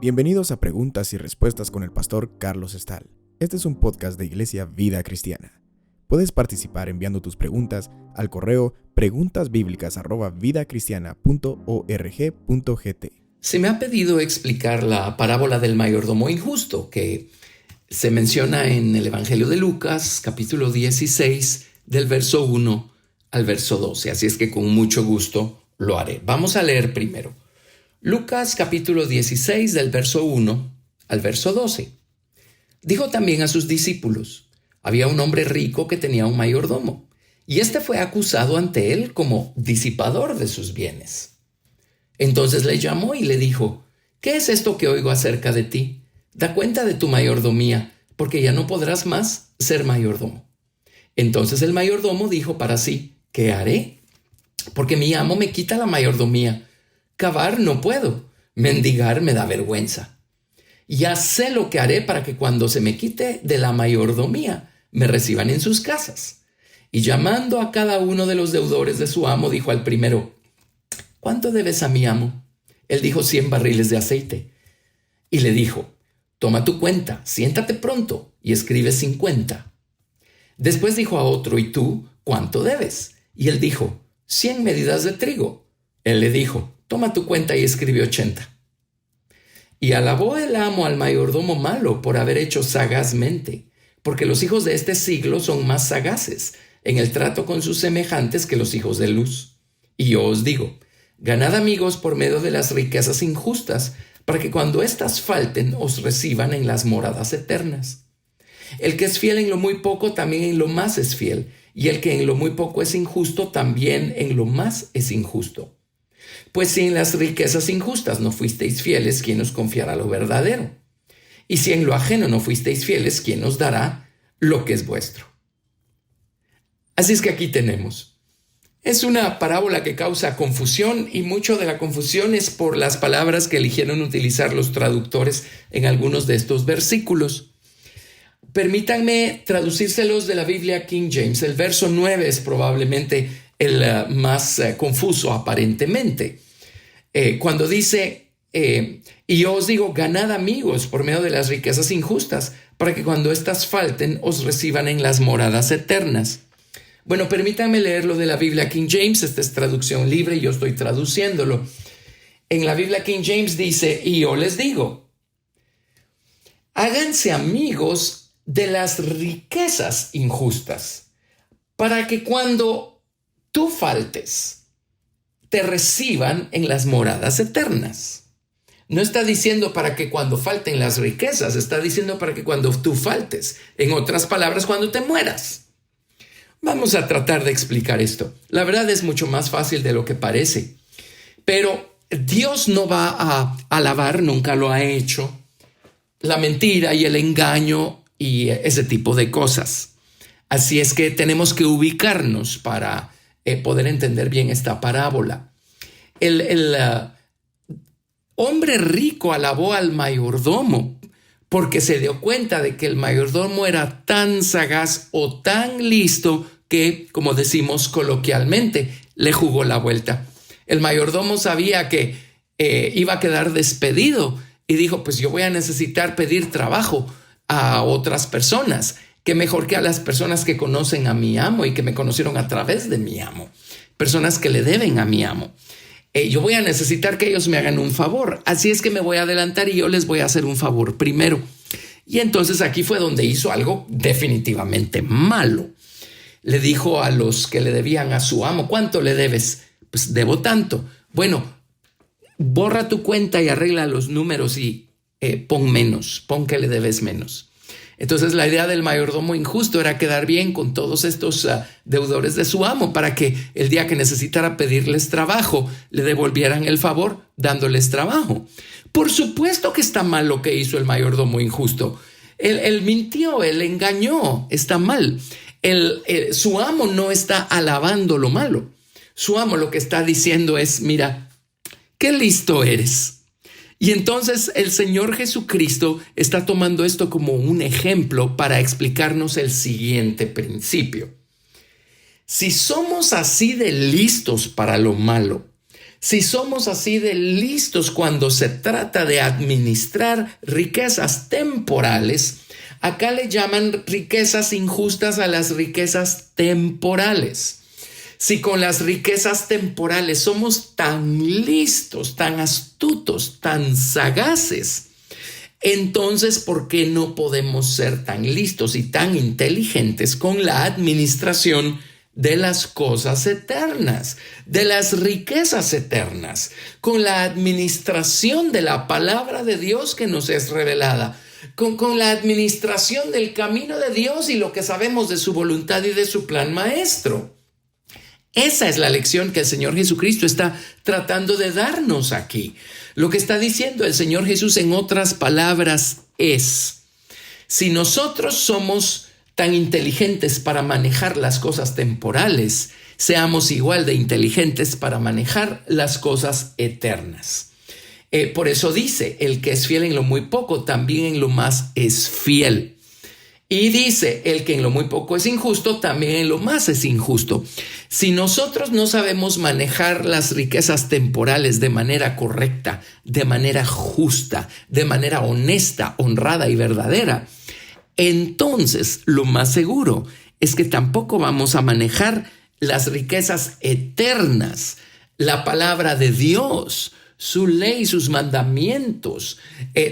Bienvenidos a Preguntas y Respuestas con el pastor Carlos Estal. Este es un podcast de Iglesia Vida Cristiana. Puedes participar enviando tus preguntas al correo preguntasbiblicas@vidacristiana.org.gt. Se me ha pedido explicar la parábola del mayordomo injusto que se menciona en el Evangelio de Lucas, capítulo 16, del verso 1 al verso 12. Así es que con mucho gusto lo haré. Vamos a leer primero. Lucas capítulo 16 del verso 1 al verso 12. Dijo también a sus discípulos: había un hombre rico que tenía un mayordomo, y éste fue acusado ante él como disipador de sus bienes. Entonces le llamó y le dijo: ¿qué es esto que oigo acerca de ti? Da cuenta de tu mayordomía, porque ya no podrás más ser mayordomo. Entonces el mayordomo dijo para sí: ¿qué haré? Porque mi amo me quita la mayordomía. Cavar no puedo, mendigar me da vergüenza. Ya sé lo que haré para que cuando se me quite de la mayordomía, me reciban en sus casas. Y llamando a cada uno de los deudores de su amo, dijo al primero: ¿cuánto debes a mi amo? Él dijo: 100 barriles de aceite. Y le dijo: toma tu cuenta, siéntate pronto y escribe 50. Después dijo a otro: ¿y tú cuánto debes? Y él dijo: 100 medidas de trigo. Él le dijo: toma tu cuenta y escribe 80. Y alabó el amo al mayordomo malo por haber hecho sagazmente, porque los hijos de este siglo son más sagaces en el trato con sus semejantes que los hijos de luz. Y yo os digo: ganad amigos por medio de las riquezas injustas, para que cuando éstas falten os reciban en las moradas eternas. El que es fiel en lo muy poco, también en lo más es fiel, y el que en lo muy poco es injusto, también en lo más es injusto. Pues si en las riquezas injustas no fuisteis fieles, ¿quién os confiará lo verdadero? Y si en lo ajeno no fuisteis fieles, ¿quién os dará lo que es vuestro? Así es que aquí tenemos. Es una parábola que causa confusión, y mucho de la confusión es por las palabras que eligieron utilizar los traductores en algunos de estos versículos. Permítanme traducírselos de la Biblia King James. El verso 9 es probablemente el más confuso aparentemente. Cuando dice, y yo os digo, ganad amigos por medio de las riquezas injustas, para que cuando éstas falten os reciban en las moradas eternas. Bueno, permítanme leerlo de la Biblia King James. Esta es traducción libre y yo estoy traduciéndolo. En la Biblia King James dice: y yo les digo, háganse amigos de las riquezas injustas, para que cuando tú faltes, te reciban en las moradas eternas. No está diciendo para que cuando falten las riquezas, está diciendo para que cuando tú faltes, en otras palabras, cuando te mueras. Vamos a tratar de explicar esto. La verdad es mucho más fácil de lo que parece, pero Dios no va a alabar, nunca lo ha hecho, la mentira y el engaño y ese tipo de cosas. Así es que tenemos que ubicarnos para poder entender bien esta parábola. El hombre rico alabó al mayordomo porque se dio cuenta de que el mayordomo era tan sagaz o tan listo que, como decimos coloquialmente, le jugó la vuelta. El mayordomo sabía que iba a quedar despedido y dijo: pues yo voy a necesitar pedir trabajo a otras personas. Qué mejor que a las personas que conocen a mi amo y que me conocieron a través de mi amo. Personas que le deben a mi amo. Yo voy a necesitar que ellos me hagan un favor. Así es que me voy a adelantar y yo les voy a hacer un favor primero. Y entonces aquí fue donde hizo algo definitivamente malo. Le dijo a los que le debían a su amo: ¿cuánto le debes? Pues debo tanto. Bueno, borra tu cuenta y arregla los números y pon menos, pon que le debes menos. Entonces la idea del mayordomo injusto era quedar bien con todos estos deudores de su amo para que el día que necesitara pedirles trabajo le devolvieran el favor dándoles trabajo. Por supuesto que está mal lo que hizo el mayordomo injusto. Él mintió, él engañó, está mal. Su amo no está alabando lo malo. Su amo lo que está diciendo es: mira, qué listo eres. Y entonces el Señor Jesucristo está tomando esto como un ejemplo para explicarnos el siguiente principio. Si somos así de listos para lo malo, si somos así de listos cuando se trata de administrar riquezas temporales, acá le llaman riquezas injustas a las riquezas temporales. Si con las riquezas temporales somos tan listos, tan astutos, tan sagaces, entonces, ¿por qué no podemos ser tan listos y tan inteligentes con la administración de las cosas eternas, de las riquezas eternas, con la administración de la palabra de Dios que nos es revelada, con la administración del camino de Dios y lo que sabemos de su voluntad y de su plan maestro? Esa es la lección que el Señor Jesucristo está tratando de darnos aquí. Lo que está diciendo el Señor Jesús, en otras palabras, es: si nosotros somos tan inteligentes para manejar las cosas temporales, seamos igual de inteligentes para manejar las cosas eternas. Por eso dice, el que es fiel en lo muy poco, también en lo más es fiel. Y dice, el que en lo muy poco es injusto, también en lo más es injusto. Si nosotros no sabemos manejar las riquezas temporales de manera correcta, de manera justa, de manera honesta, honrada y verdadera, entonces lo más seguro es que tampoco vamos a manejar las riquezas eternas, la palabra de Dios, su ley, sus mandamientos,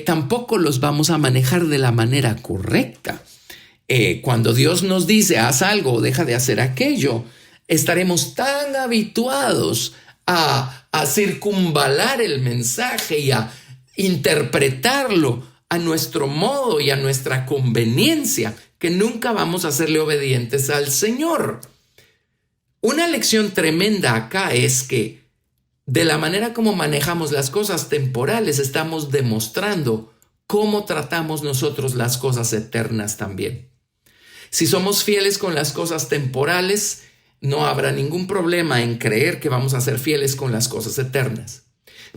tampoco los vamos a manejar de la manera correcta. Cuando Dios nos dice haz algo o deja de hacer aquello, estaremos tan habituados a circunvalar el mensaje y a interpretarlo a nuestro modo y a nuestra conveniencia que nunca vamos a serle obedientes al Señor. Una lección tremenda acá es que de la manera como manejamos las cosas temporales estamos demostrando cómo tratamos nosotros las cosas eternas también. Si somos fieles con las cosas temporales, no habrá ningún problema en creer que vamos a ser fieles con las cosas eternas.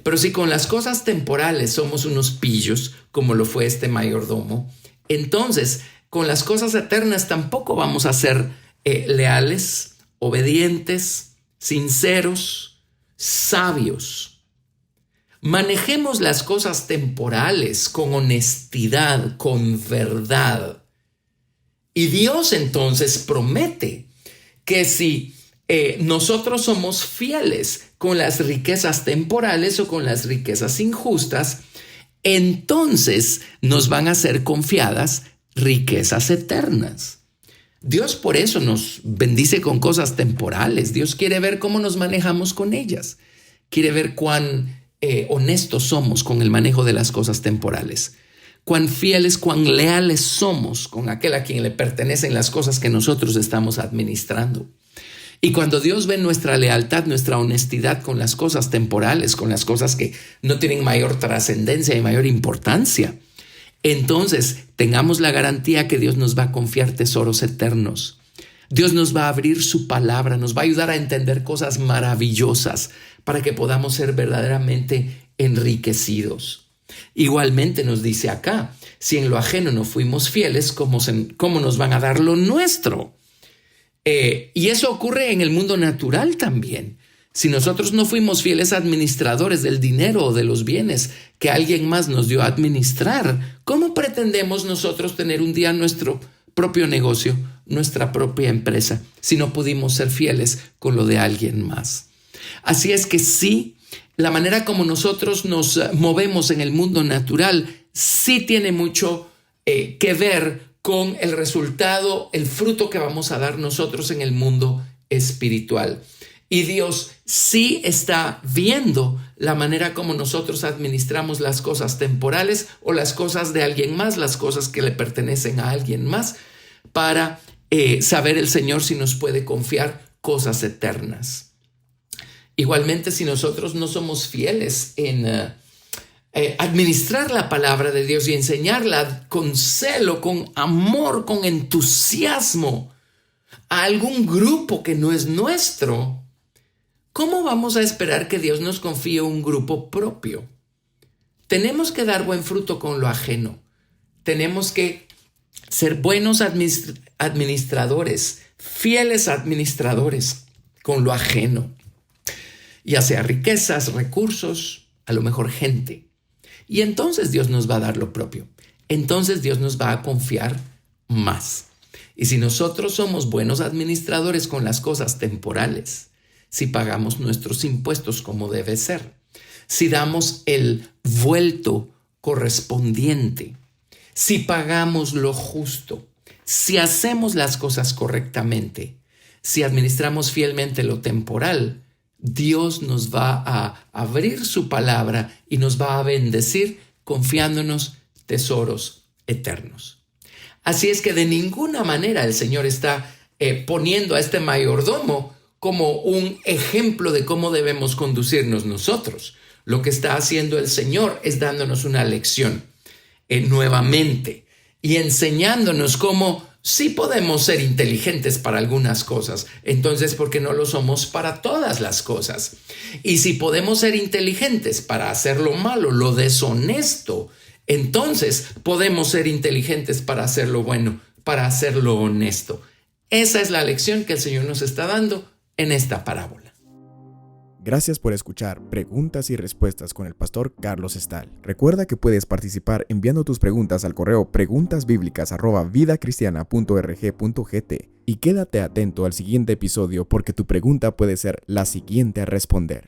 Pero si con las cosas temporales somos unos pillos, como lo fue este mayordomo, entonces con las cosas eternas tampoco vamos a ser leales, obedientes, sinceros, sabios. Manejemos las cosas temporales con honestidad, con verdad. Y Dios entonces promete que si nosotros somos fieles con las riquezas temporales o con las riquezas injustas, entonces nos van a ser confiadas riquezas eternas. Dios por eso nos bendice con cosas temporales. Dios quiere ver cómo nos manejamos con ellas. Quiere ver cuán honestos somos con el manejo de las cosas temporales. Cuán fieles, cuán leales somos con aquel a quien le pertenecen las cosas que nosotros estamos administrando. Y cuando Dios ve nuestra lealtad, nuestra honestidad con las cosas temporales, con las cosas que no tienen mayor trascendencia y mayor importancia, entonces tengamos la garantía que Dios nos va a confiar tesoros eternos. Dios nos va a abrir su palabra, nos va a ayudar a entender cosas maravillosas para que podamos ser verdaderamente enriquecidos. Igualmente nos dice acá, si en lo ajeno no fuimos fieles, ¿cómo nos van a dar lo nuestro? Y eso ocurre en el mundo natural también. Si nosotros no fuimos fieles administradores del dinero o de los bienes que alguien más nos dio a administrar, ¿cómo pretendemos nosotros tener un día nuestro propio negocio, nuestra propia empresa, si no pudimos ser fieles con lo de alguien más? Así es que sí, la manera como nosotros nos movemos en el mundo natural sí tiene mucho que ver con el resultado, el fruto que vamos a dar nosotros en el mundo espiritual. Y Dios sí está viendo la manera como nosotros administramos las cosas temporales o las cosas de alguien más, las cosas que le pertenecen a alguien más, para saber el Señor si nos puede confiar cosas eternas. Igualmente, si nosotros no somos fieles en administrar la palabra de Dios y enseñarla con celo, con amor, con entusiasmo a algún grupo que no es nuestro, ¿cómo vamos a esperar que Dios nos confíe un grupo propio? tenemos que dar buen fruto con lo ajeno. Tenemos que ser buenos administradores, fieles administradores con lo ajeno, ya sea riquezas, recursos, a lo mejor gente. Y entonces Dios nos va a dar lo propio. Entonces Dios nos va a confiar más. Y si nosotros somos buenos administradores con las cosas temporales, si pagamos nuestros impuestos como debe ser, si damos el vuelto correspondiente, si pagamos lo justo, si hacemos las cosas correctamente, si administramos fielmente lo temporal, Dios nos va a abrir su palabra y nos va a bendecir confiándonos tesoros eternos. Así es que de ninguna manera el Señor está poniendo a este mayordomo como un ejemplo de cómo debemos conducirnos nosotros. Lo que está haciendo el Señor es dándonos una lección nuevamente y enseñándonos cómo sí podemos ser inteligentes para algunas cosas. Entonces, ¿por qué no lo somos para todas las cosas? Y si podemos ser inteligentes para hacer lo malo, lo deshonesto, entonces podemos ser inteligentes para hacer lo bueno, para hacer lo honesto. Esa es la lección que el Señor nos está dando en esta parábola. Gracias por escuchar Preguntas y Respuestas con el pastor Carlos Estal. Recuerda que puedes participar enviando tus preguntas al correo preguntasbiblicas@vidacristiana.org.gt y quédate atento al siguiente episodio porque tu pregunta puede ser la siguiente a responder.